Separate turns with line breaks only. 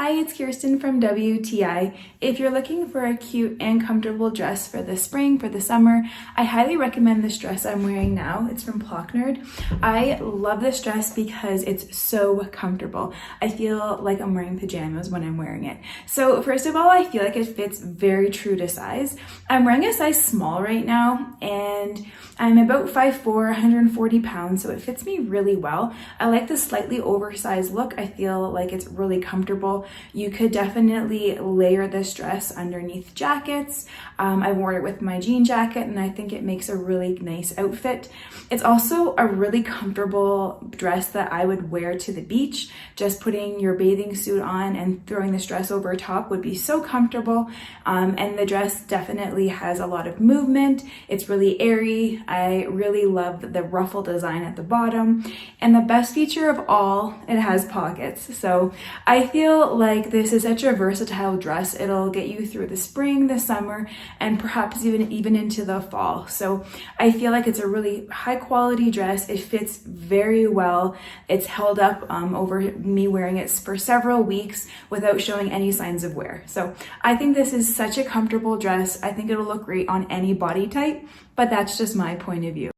Hi, it's Kirsten from WTI. If you're looking for a cute and comfortable dress for the spring, for the summer, I highly recommend this dress I'm wearing now. It's from PLOKNRD. I love this dress because it's so comfortable. I feel like I'm wearing pajamas when I'm wearing it. So first of all, I feel like it fits very true to size. I'm wearing a size small right now and I'm about 5'4", 140 pounds, so it fits me really well. I like the slightly oversized look. I feel like it's really comfortable. You could definitely layer this dress underneath jackets. I wore it with my jean jacket and I think it makes a really nice outfit. It's also a really comfortable dress that I would wear to the beach. Just putting your bathing suit on and throwing this dress over top would be so comfortable. And the dress definitely has a lot of movement. It's really airy. I really love the ruffle design at the bottom. And the best feature of all, it has pockets. So I feel like this is such a versatile dress. It'll get you through the spring, the summer, and perhaps even into the fall. So I feel like it's a really high quality dress. It fits very well. It's held up over me wearing it for several weeks without showing any signs of wear. So I think this is such a comfortable dress. I think it'll look great on any body type, but that's just my point of view.